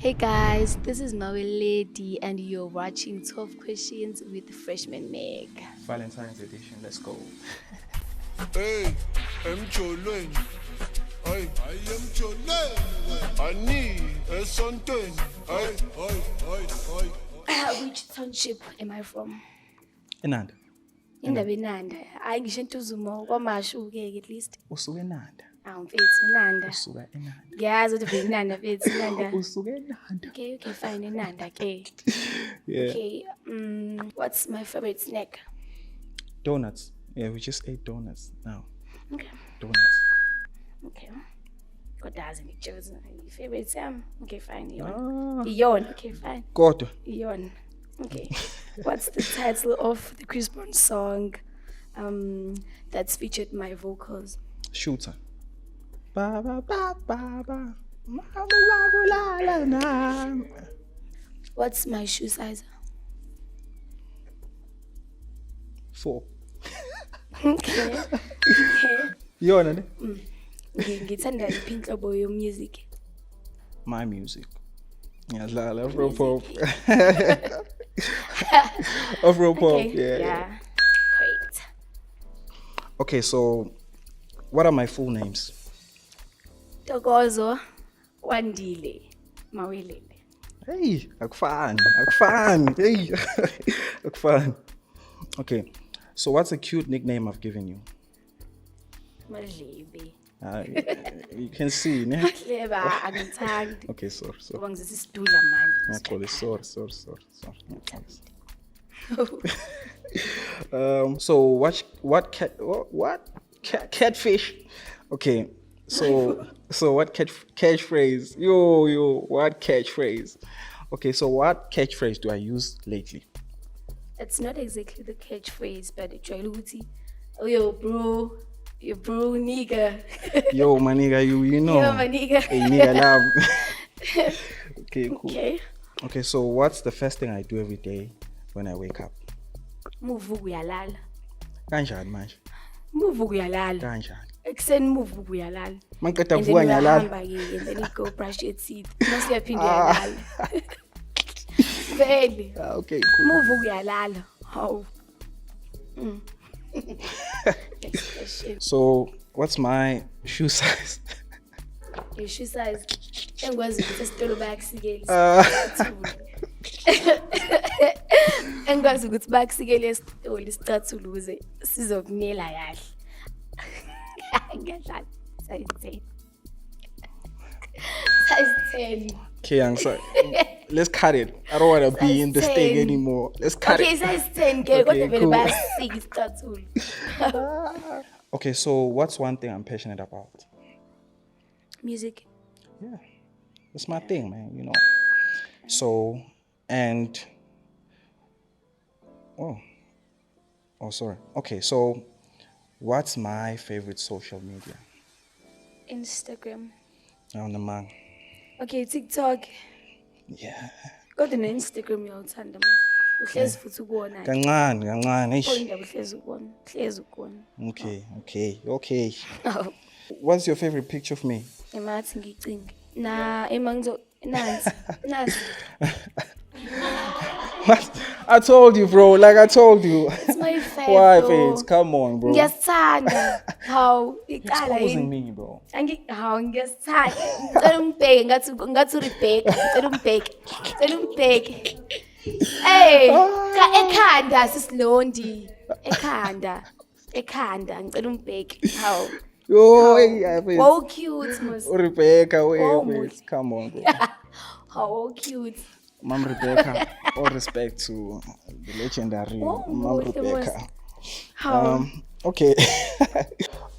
Hey guys, this is Maweledi and you're watching 12 Questions with Freshman Meg. Valentine's edition, let's go. Hey, emjolweni. Ay, emjolweni. Ani esontweni. Ay. Which township am I from? Enanda. Indaba eNanda. Hayi ngisho eNtuzumo kwamashu-ke at least. Usuke Enanda. Mfethu eNanda. Usuka Enanda. Ngiyazi ukuthi vele eNanda mfethu eNanda. Usuke Enanda. Okay, fine eNanda ke. Yeah. Okay, what's my favorite snack? Donuts. Yeah, we just ate donuts now. Okay. Donuts. Okay. Kodwa ngikutshoza favorite yami. Okay, fine. Ah. Iyon. Okay, fine. Kodwa. Iyon. Okay. What's the title of the Chris Brown song that's featured my vocals? Shooter. Ba ba ba ba ba. Ma la la na. What's my shoe size? 4. Okay. Okay. Yona ne? Ngithanda iphi inhlobo yo music? My music. Ngiyadlala Afro pop. Afro pop. Okay. Yeah. Yeah. Great. Okay, so what are my full names? Tokozo Wandile Mawelele. Hey, akufani. Hey, akufani. Okay, so what's a cute nickname I've given you? Madlebe. You can see, ne? Madlebe angithandi. Okay, sorry. Ngoba ngizisa isidudla manje. Actually, sorry. So what catfish? Okay, so what catchphrase? Yo, what catchphrase? Okay, so what catchphrase do I use lately? It's not exactly the catchphrase, but it's ukuthi, oh yo bro, nigga. Yo, my nigga, you know. Yo, my nigga. Hey, nigga, love. Okay, cool. Okay, so what's the first thing I do every day when I wake up? Move uyalala. Kanjani manje? Move uyalala. Kanjani? Ekuseni move uyalala. Mangiceda And then kuvuka ngiyalala. uyahamba ke, and then you go brush your teeth. Mase uyaphinda uyalala. Vele. Okay, cool. Move uyalala. How? Next question. So, what's my shoe size? Your shoe size. Engikwazi ukuthi esitolo bayakusikela. Engikwazi ukuthi bakusikele esitolo isicathulo ukuze sizokunela kahle. Ngiyadlala. Size 10. Size 10. Okay, I'm sorry. Let's cut it. I don't want to be in this thing anymore. Let's cut Okay, it. size 10 ke Okay, kodwa vele cool. bayasika isicathulo. Okay, so what's one thing I'm passionate about? Music. Yeah, that's my thing, man, you know. So, and oh, sorry. Okay, so what's my favorite social media? Instagram. On the man. Okay, TikTok. Yeah. Kodwa ne-Instagram uyawuthanda manje. Uhlezi futhi ukubona. Kancane. Eish. Indaba uhlezi ukubona. Uhlezi ukubona. Okay. Oh. What's your favorite picture of me? Emathi ngicinge. Nansi. What? I told you, bro. Like I told you. It's my favorite. Why, bro. Faith? Come on, bro. Ngiyasithanda. Hawu, iqala Exposing yini? me, bro. Hawu ngiyasithanda. Ngicela umbheke ngathi uRebecca. Ngicela umbheke. Hey, ekhanda sisilondi. Ekhanda. Ngicela umbheke. Hawu. Yo, hey, Faith. Wow, cute, mos. Rebecca, wait, Oh, Faith. Come on, bro. How cute. Mom Rebecca, all respect to the legendary Oh, Mom it Rebecca. How? Okay.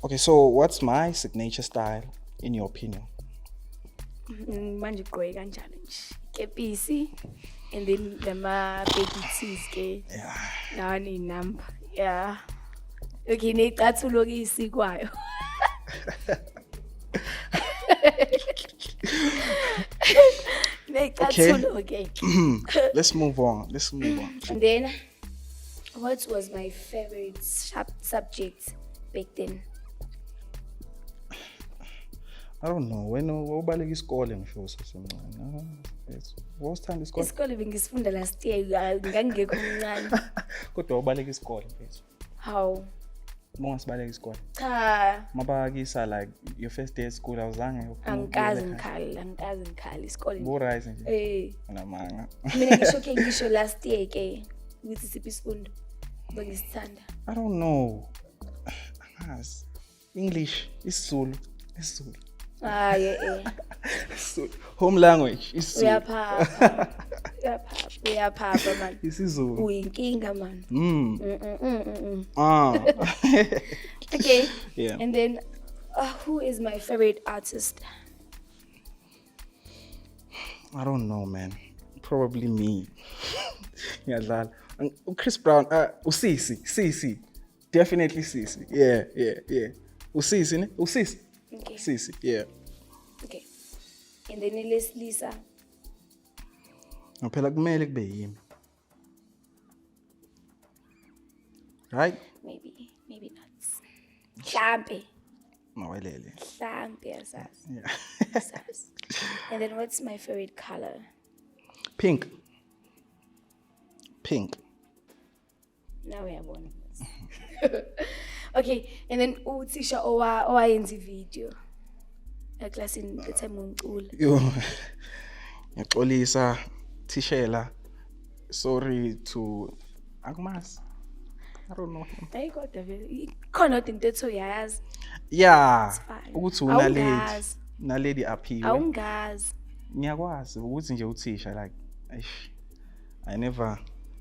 Okay, so what's my signature style in your opinion? Manje ugqoke kanjalo nje. Kepisi and then lama baby tees ke. Yeah. Nawa ni number. Yeah. Okay, necathulo ke isikwayo. Necathulo okay. Let's move on. And then what was my favorite subject back then? I don't know. When ubaleka isikole ngisho sasemncane. What time isikole? Isikole bengisifunda last year ngangingekho mncane. Kodwa ubaleka isikole mfethu. How? Mongasibaleka isikole. Cha, Mabakisa like your first day at school awuzange angikaze ngikhali isikole. Bo-right nje. Namanga. Mina ngisho last year ke ukuthi siphi isifundo bengisithanda. I don't know. Angazi. English, isiZulu. Yeah. Home language, isiZulu. Uyaphapha man. isiZulu. Uyinkinga man. Okay. Yeah. And then who is my favorite artist? I don't know, man. Probably me. Ngiyadlala. Chris Brown, Sisi. Definitely Sisi. Yeah. Usisi, ne? Usisi. Okay. Sisi, yeah. Okay. And then Lisa. Phela kumele kube yimi. Right? Maybe not. Mhlampe Mawelele. asazi. Yeah. Asazi. And then what's my favorite color? Pink. Now we are one. Okay, and then uthisha owayenza video. Classini the time ngicula. Yo. Ngiyaxolisa Tishela. Sorry to Agmas. I don't know him. Hayi kodwa vele khona into ethu uyayazi. Yeah. It's fine. Ukuthi Awungazi. unalady aphiwe. Awungazi. Ngiyakwazi ukuthi nje uthisha like I never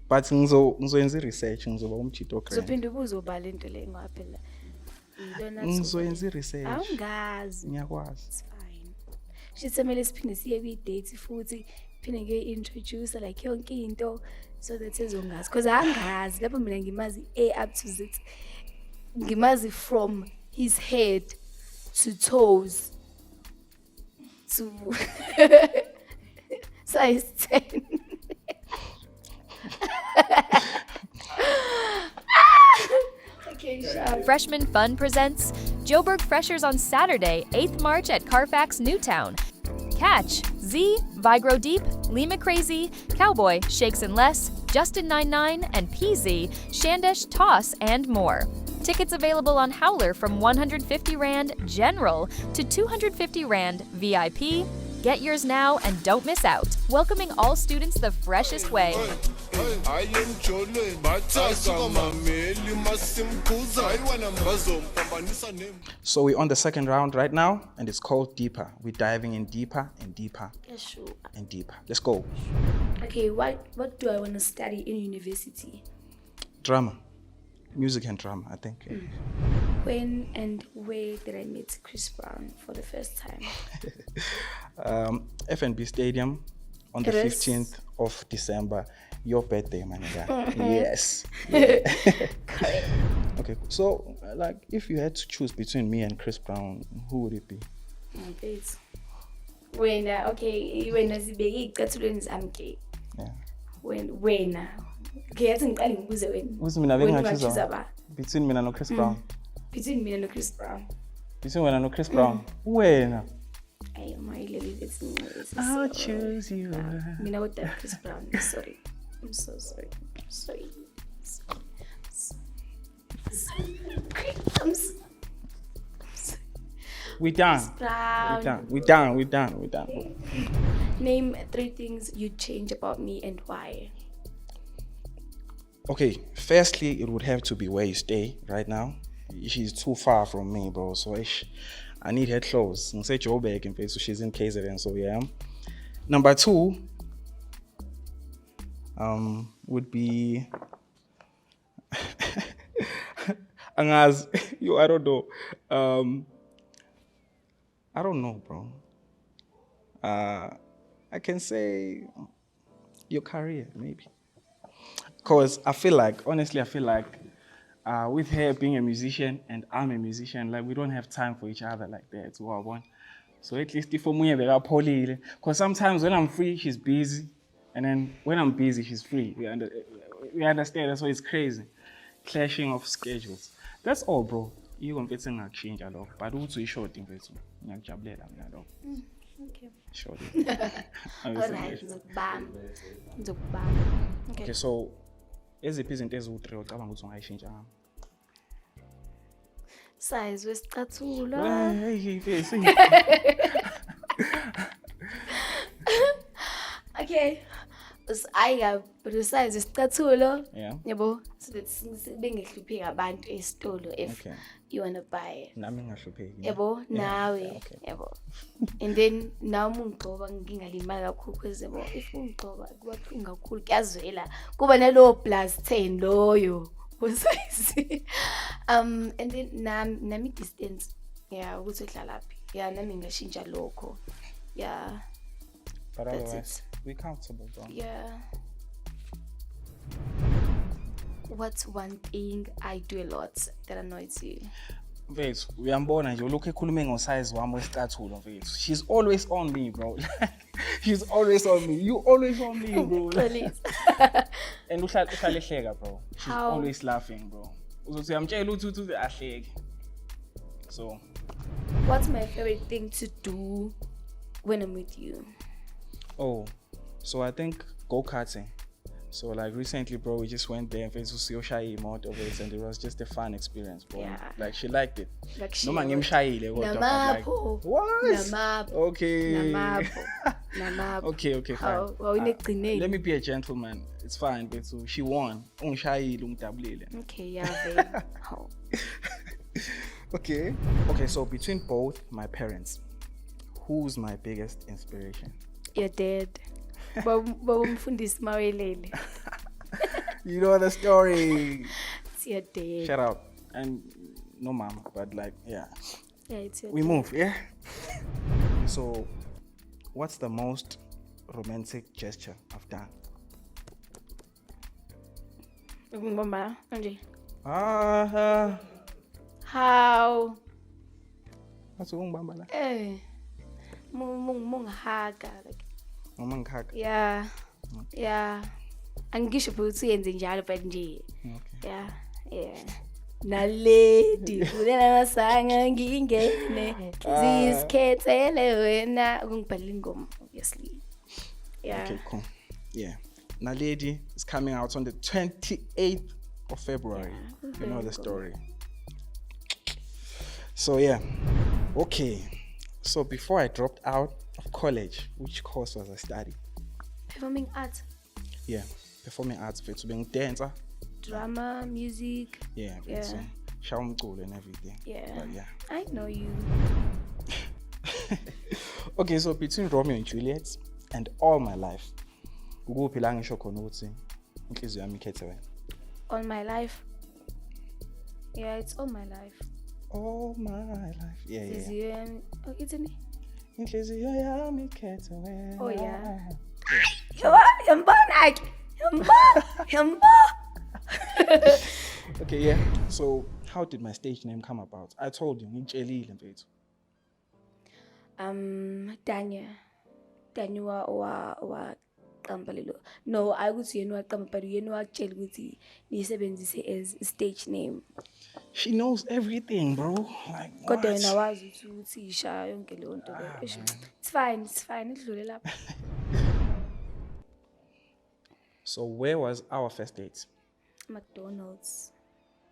but ngizoyenza research ngizoba umchito grade. Uzophinda ubuzobala into le ngaphela. Ngizoyenza research. Awungazi. Ngiyakwazi. It's fine. Sisemele siphinde siye kwi-date futhi phinde nge-introduce like yonke into so that ezongazi because angazi lapho mina ngimazi A up to Z. Ngimazi from his head to toes to size 10. Okay, sure. Freshman Fun presents Joburg Freshers on Saturday, 8th March at Carfax Newtown. Catch Z, Vigro Deep, Lima Crazy, Cowboy, Shakes and Less, Justin 99, and PZ, Shandesh Toss, and more. Tickets available on Howler from 150 Rand General to 250 Rand VIP. Get yours now and don't miss out. Welcoming all students the freshest way. So we're on the second round right now and it's called Deeper. We're diving in deeper and deeper Yeah, sure. and deeper. Let's go. Okay, what do I want to study in university? Drama. Music and drama, I think. When and where did I meet Chris Brown for the first time? FNB Stadium on the It is? 15th of December. Your birthday, my nigga. Yes. Correct. Okay, so like if you had to choose between me and Chris Brown, who would it be? Okay. Wena, okay, wena zibeke icathulweni zami ke. Yeah. Wena. Okay, yathi ngiqale ngibuze wena. Ukuthi mina Wena bengingachoose ungachoose ba? between mina no Chris Brown. Between mina no Chris Brown. Between wena no Chris Brown. Wena. Ay, my lady, it's me. I'll choose you. Mina kodwa Chris Brown. Sorry. I'm so sorry. Sorry. I'm so We done. Brown. We done. Name 3 things you'd change about me and why. Okay, firstly, it would have to be where you stay right now. She's too far from me, bro. So I need her close. I say Joburg in face, so she's in KZN, so yeah. Number 2 would be Angaz, I don't know. I don't know, bro. I can say your career, maybe. Because I feel like with her being a musician and I'm a musician, like we don't have time for each other like that. So at least if I'm because sometimes when I'm free, she's busy. And then when I'm busy, she's free. We understand, that's why it's crazy. Clashing of schedules. That's all, bro. You can change a lot. But also short in Okay. Surely. Alright, ngizokubamba. Okay, so eziphi izinto eziwu-3 ocabanga ukuthi ungayishintsha ngami? Size wesicathulo. Okay. But size wesicathulo. Yeah. Yabo, so that bengehlupheki abantu esitolo if Okay. you want to buy it. Nami ngingahlupheki. Yabo, nawe. okay. Yabo. And then now ungigcoba ngingalimali kakhulu because yabo if ungigcoba kuba buhlungu kakhulu kuyazwela. Kuba nalo +10 loyo. Usayizi. And then nami distance. Yeah, ukuthi uhlala laphi. Yeah, nami ngashintsha lokho. Yeah. But That's otherwise, we're comfortable, bro. Yeah. What's one thing I do a lot that annoys you? Mfethu, uyambona nje ulokhu ekhulume ngosize wami wesicathulo mfethu. She's always on me, bro. She's always on me. You always on me, bro. Please. And uhlala ehleka, bro. She's How? always laughing, bro. Uzothi uyamtshela ukuthi ahleke. So, What's my favorite thing to do when I'm with you? oh, so I think go-karting. So like recently, bro, we just went there and to see Oshai Mount of it, and it was just a fun experience, bro. Yeah. Like she liked it. Like she Noma ngimshayile kodwa, but like, Namapho. what? Namapho. Okay. Namapho. Okay, fine. Let Let me be a gentleman. It's fine, but so she won. Ungishayile ungidabulile. Okay, yeah, babe. Oh. Okay, so between both my parents, who's my biggest inspiration? You're dead. Babumfundisi mawelele. You know the story. It's your dead. Shut up. And no mom, but like, yeah. Yeah, it's your We move, yeah? So, what's the most romantic gesture I've done? Ngibamba kanje. How? What's ungibamba la? Mungihaga like Noma ngikhaka. yeah. Angisho futhi uyenze njalo but nje. Okay. Yeah. Naledi ulela masanga ngingene zizikhethele wena ungibhalile ingoma obviously. Yeah. Okay, cool. Yeah. Naledi is coming out on the 28th of February. Yeah, You know the very story. So yeah. Okay. So before I dropped out of college, which course was I studying? Performing arts, Yeah, performing arts, to being dancer. drama, music. Yeah, Yeah. so show umculo and everything. Yeah. But yeah. I know you. Okay, so between Romeo and Juliet and all my life, ukuphi la ngisho khona ukuthi inhliziyo yami ikhethe wena? All my life. Yeah, it's all my life. All my life. Yeah. It's me. Inhliziyo yami ikhethe wena. Oh, yeah. Yambona. Okay, yeah. So how did my stage name come about? I told you, ngitshelile mfethu. Danya wa qamba lelo. No, akuthi yena waqamba but yena wakutshela ukuthi nisebenzise as stage name. She knows everything, bro. Like, Kodwa what? yena wazi ukuthi isha yonke leyo nto leyo. It's fine. Idlule lapha. So where was our first date? McDonald's.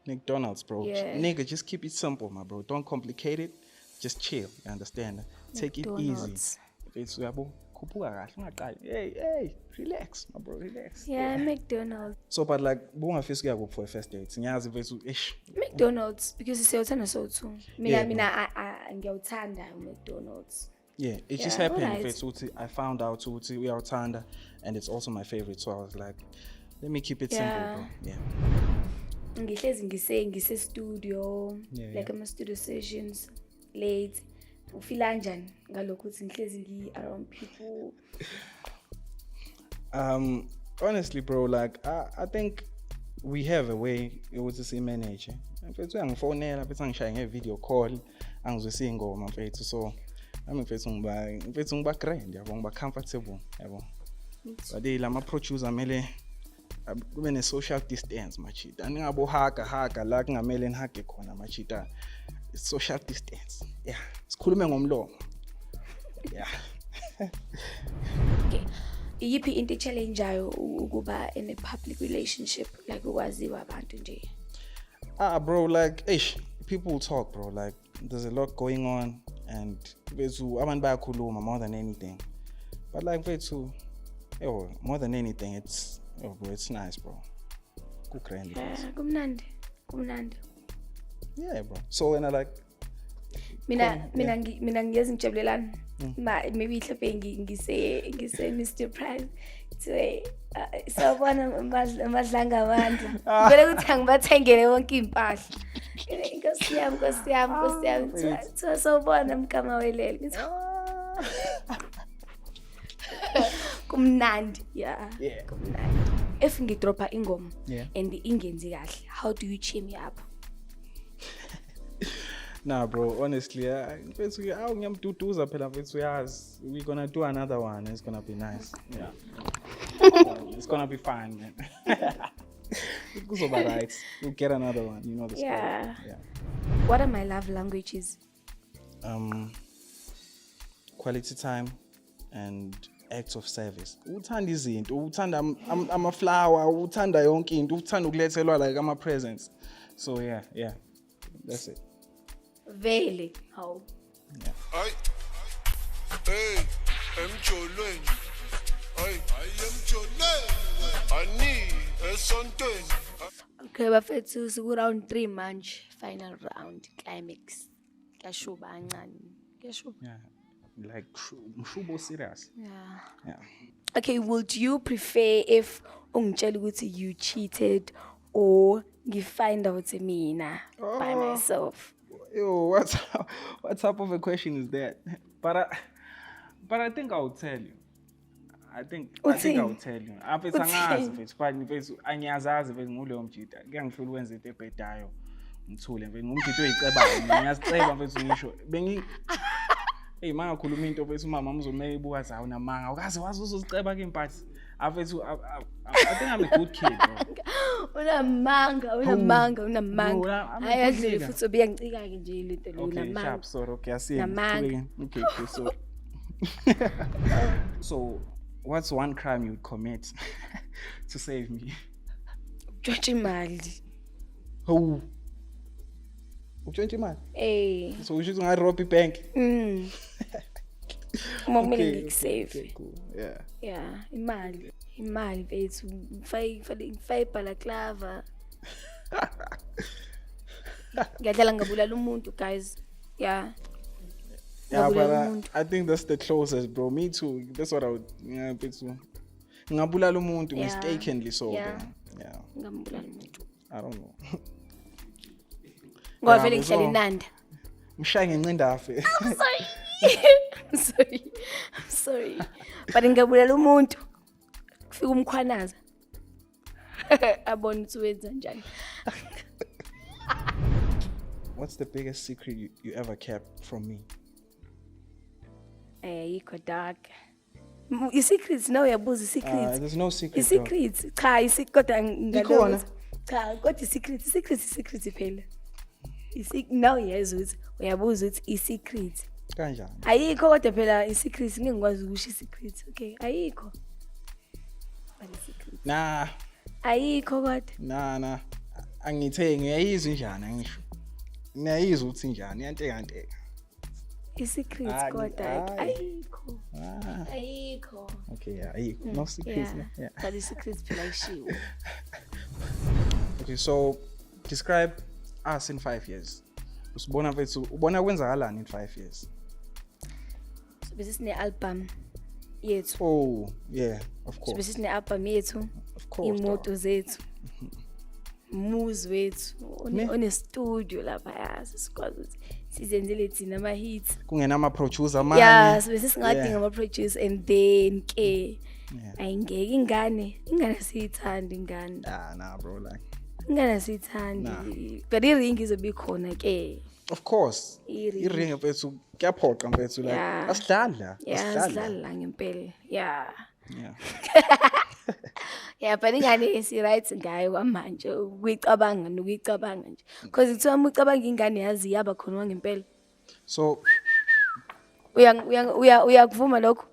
McDonald's, bro. Yeah. Nigga, just keep it simple, my bro. Don't complicate it. Just chill. You understand? Take it easy. McDonald's. It's yabo khuphuka kahle ungaqali. Hey, relax, my bro, relax. Yeah, McDonald's. So but like bungafisa kuya for a first date. Ngiyazi mfethu ish. McDonald's because siyawuthanda so too. Yeah, Mina ngiyawuthanda McDonald's. Yeah, it just Yeah, happened alright. mfethu. I found out ukuthi uyawuthanda and it's also my favorite. So I was like, let me keep it simple, Yeah. bro. Yeah. Ngihlezi ngise studio Yeah, like ama studio sessions late. Ufila kanjani ngalokho ukuthi ngihlezi around people? Honestly, bro, like I think we have a way ukuthi si manage. Mfethu uyangifonela, mfethu angishaye nge-video call, angizwisa ingoma mfethu. So nami mfethu ngiba grand, yabo ngiba comfortable, yabo. But lama producer mele kube ne social distance machita. Angingabo haga la kungamele ngihage khona machita. It's social distance. Yeah. Sikhulume ngomlomo. Yeah. Okay. Iyiphi into echallengeayo ukuba in a public relationship like ukwaziwa abantu nje? Bro, like, people talk, bro. Like, there's a lot going on, and abantu bayakhuluma more than anything. But like, more than anything, bro, it's nice, bro. Kukrandi. Kumnandi. Yeah, bro. So when I like, Mina ngiyeza ngijabulelana. Maybe mhlawumbe ngise Mr. Price. Sawubona amadlanga abantu. Vele ukuthi angibathengele wonke impahla. Inkosi yami. Sawubona mkama welele. Ngithi kumnandi. Yeah. Kumnandi. If ngidropa ingoma and ingenzi kahle, how do you cheer me up? Nah, bro, honestly, we're gonna do another one. It's gonna be nice. Yeah. It's gonna be fun, man. It goes over right. We'll get another one, you know the story. Yeah. What are my love languages? Quality time and acts of service. Uthanda izinto, uthanda ama-flower, uthanda yonke into, uthanda ukulethelwa like ama-presents. So yeah, that's it. Vele, how? Yeah. Hey, emjolweni. Emjolweni. Ani esontweni. Okay, bafethu siku round 3 manje, final round, climax. Kuyashuba kancane. Kuyashuba. Yeah. Like mshubo serious. Yeah. Okay, would you prefer if ungitshela ukuthi you cheated or ngifind out mina by myself? Yo, what type of a question is that? But I think I will tell you. I think I will tell you. Aphethe angazi mfethu, fani mfethu angiyazazi mfethu nguleyo mjida. Ngiyangifuna ukwenza into ebhedayo. Ngithule mfethu ngumjida oyicebayo. Ngiyaziceba mfethu ngisho. Mangakhuluma into mfethu umama mzomeyibuka zawo namanga. Ukaze wazi uzoziceba ke imphathi. I think I'm a good kid, bro. Unamanga. Ayadlule futhi obiyangicika ke nje lento lo namanga. Okay, sharp, sorry. Okay, I see. Okay, so so what's one crime you would commit to save me? Utshontsha imali. Oh. Utshontsha imali? So we should rob a bank. Momile ngikusave. Cool. Yeah, imali bethu ngifay balaclava. Ngiyadlala ngabulala umuntu, guys. Yeah, but I think that's the closest, bro. Me too. That's what I would ngabulala umuntu mistakenly so. Yeah. Ngabulala umuntu. I don't know. Ngoba vele ngihlala eNanda. Mshaya ngencindafe. I'm sorry. But ngabulala umuntu. Kufika umkhwanaza. Abona ukuthi wenza njani. What's the biggest secret you ever kept from me? Yikho dark. I-secrets no uyabuza i-secrets. There's no secret. I-secrets. Cha, kodwa Ikhona. Cha, kodwa i-secrets phela. No yazi ukuthi uyabuza ukuthi i-secret. Kanjani? Ayikho kodwa phela i-secrets ngingikwazi ukusho i-secret. Okay, ayikho. But i-secret. Nah. Ayikho kodwa. Nah. Angithe ngiyayizwa njani angisho. Ngiyayizwa ukuthi njani yanteka. I-secrets kodwa ayikho. Ayikho. Okay, yeah, ayikho. No secrets. Yeah. But i-secrets phela ishiwo. Okay, so describe us in 5 years. Usibona mfethu, ubona kwenzakalani in 5 years? So bese sine album yethu. Oh, yeah, of So course. bese sine album yethu. Of course. Imoto zethu. Muzi wethu. One studio lapha yazi sikwazi ukuthi sizenzele thina ama hits. Kungena ama producer manje. Yeah, so bese singadinga ama producer and then ayingeke ingane siyithanda ingane. Nah, bro, like. Ingane siyithandi. But iring izobe khona ke. Of course. Iring mfethu kuyaphoqa mfethu like asidlala. Asidlala ngempela. Yeah. Yeah. Yeah, but ingane si right ngayo kwamanje ukuyicabanga nokuyicabanga nje. Because ithiwa ucabanga ingane yazi yaba khona ngempela. So Uyakuvuma lokho?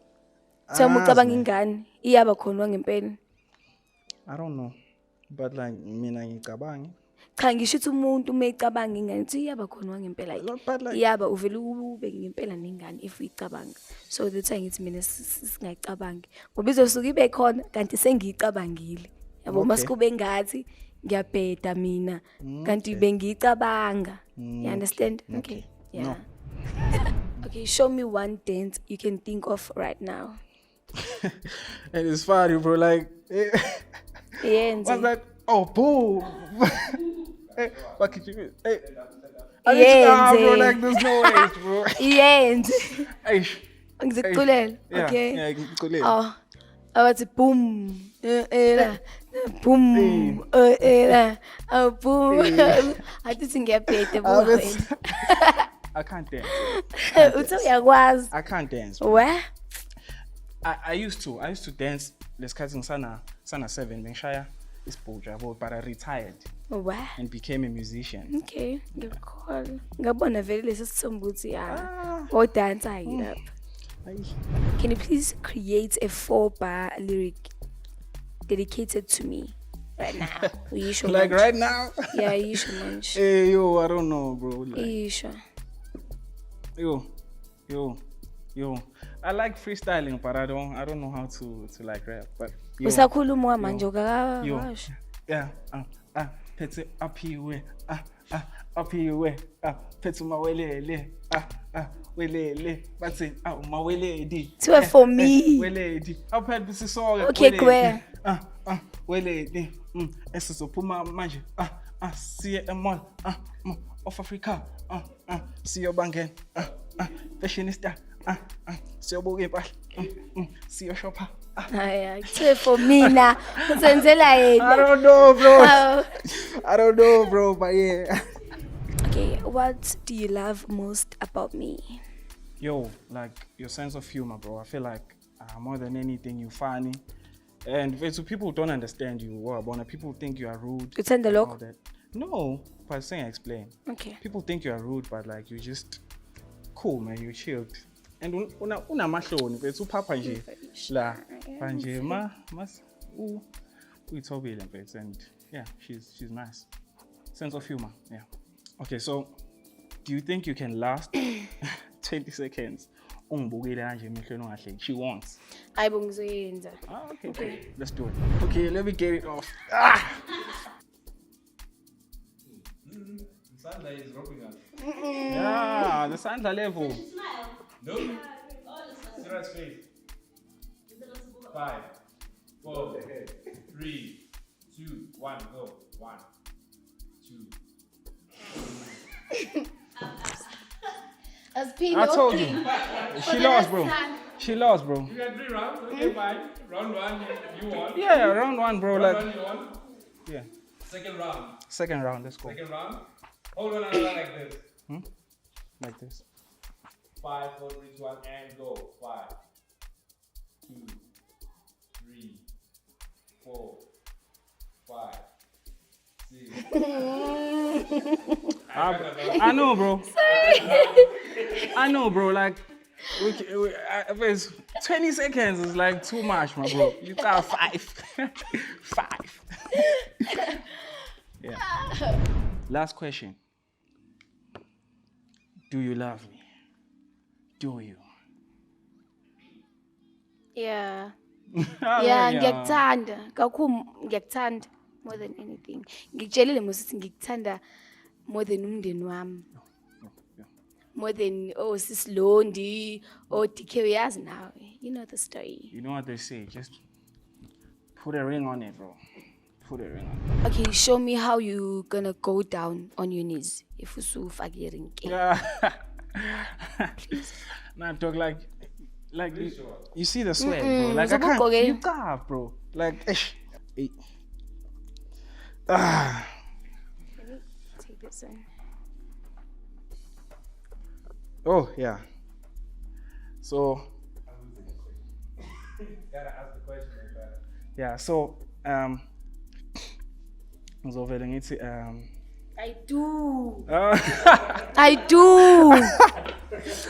Uma ucabanga man. ingane, iyaba khona ngempela. I don't know. But like, mina ngicabangi. Cha ngisho ukuthi umuntu umecabanga ingane uthi iyaba khona ngempela. But like, Iyaba uvela ube ngempela nengane if uyicabanga. So that's why ngithi mina singayicabangi. Ngoba izosuka ibe khona kanti sengiyicabangile. Yabo Okay. masikube ngathi ngiyabheda mina kanti bengiyicabanga. You understand? Okay. Yeah. No. Okay, show me one dance you can think of right now. And it's funny, bro. Like, Yenze. what's that? Oh, boom. Hey, what could you do? Hey. I need to bro. Yenze. Like, there's no ways, bro. Yenze. Hey. Ngizikulela. Yeah, Okay. yeah, ngikulela. Oh. Abathi boom. Era. Boom. Era. Boom. Athi ngiyabhede Ah, buka that's- wena. I can't dance. Uthi uyakwazi. I can't dance. Bro. Wa? I used to dance lesikhathi sana 7 bengishaya isibhuja yabo, but I retired Wa? and became a musician. Okay, ngiyakholwa. Ngabona vele lesi sithombe ukuthi ya. O dance lapha. Ay. Can you please create a 4-bar lyric dedicated to me right now? Uyisho Like manje. right now? Yeah, yisho manje. Hey, yo, I don't know, bro. Like, Yisho. yo. I like freestyling, but I don't know how to like rap. But yo, Usakhuluma manje yo, ukakawasho. yeah, phethe aphiwe, aphiwe, phethe mawelele, welele, bathi maweledi. Kuthiwa for me. Weledi. Awuphethe bisisoke. Okay, Gwe. Weledi. Esizophuma manje. Siye emall. Of Africa. Siyobangena. Fashionista. Siyobuka impahla. Siyoshopha. Haya, kuthiwe for mina. Usenzela I yena. don't know, bro. Oh. I don't know, bro, but yeah. Okay, what do you love most about me? Yo, like your sense of humor, bro. I feel like more than anything, you're funny. And so people don't understand you. People think you are rude. Uthanda and all lokho? that. No, but saying explain. Okay. People think you are rude, but like you're just cool, man. You're chilled. And unamahloni, but upapa nje la manje mas uyithobile mfethu, and yeah, she's nice. Sense of humor, yeah. Okay, so do you think you can last 20 seconds? Ungibukile kanje emehlweni ungahleki. She wants. Hayibo ngizoyenza. Okay. Let's do it. Okay, let me get it off. Sandra is dropping us. Yeah, the sandla level. No. Serious face. 5, 4, 3, 2, 1, go. 1, 2. I told you. She lost, bro. She lost, bro. You got 3 rounds? Okay, fine. Round 1, you won. Yeah, round 1, bro. Round Like, 1, you won. yeah. Second round. Second round, let's go. Second round. Hold on another like this. Like this. 5, 4, 3, 2, 1, and go. 5, 2, 3, 4, 5, 6. I know, bro. I know, bro. Like, it's 20 seconds is like too much, my bro. You got 5. 5. Yeah. Last question. Do you love me? Do you? Yeah. Yeah, Yeah, ngiyakuthanda. Kakhulu ngiyakuthanda more than anything. Ngikutshelile mosithi ngikuthanda more than umndeni wami. More than sis Londi or DK uyazi nawe. You know the story. You know what they say? Just put a ring on it, bro. Put a ring on it. Okay, show me how you gonna go down on your knees if usufake iring. Yeah. Nah, talk like you see the sweat, bro. Like I can't. okay. You got, bro. Like, Let me take this one. Oh yeah. So Gotta ask the question, man. yeah. So ngizovela ngithi I do. Ah. I do.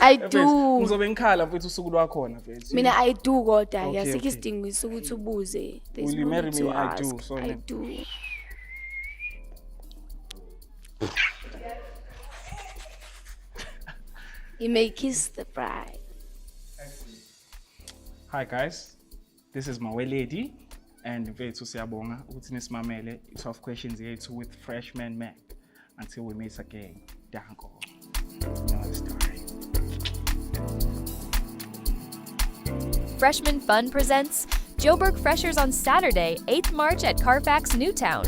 I do. Ngizobe ngikhala mfethu usuku lwakhona mfethu. Mina I do kodwa ke Okay, asikho okay. isidingo sokuthi ubuze. There's Will you no marry need to me? I ask. do, so I then- do. You may kiss the bride. Hi guys, this is my lady, and mfethu siyabonga ukuthi nisimamele 12 questions yethu with freshman Mac. Until we meet again, danko. You know the story. Freshman Fun presents Joburg Freshers on Saturday, 8th March at Carfax Newtown.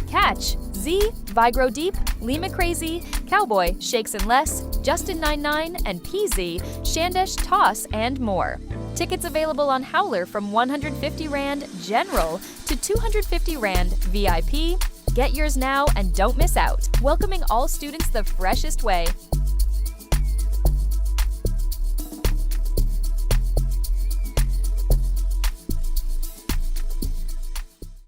Catch Z, Vigro Deep, Lima Crazy, Cowboy, Shakes and Less, Justin 99, and PZ, Shandesh Toss, and more. Tickets available on Howler from 150 Rand General to 250 Rand VIP. Get yours now and don't miss out. Welcoming all students the freshest way.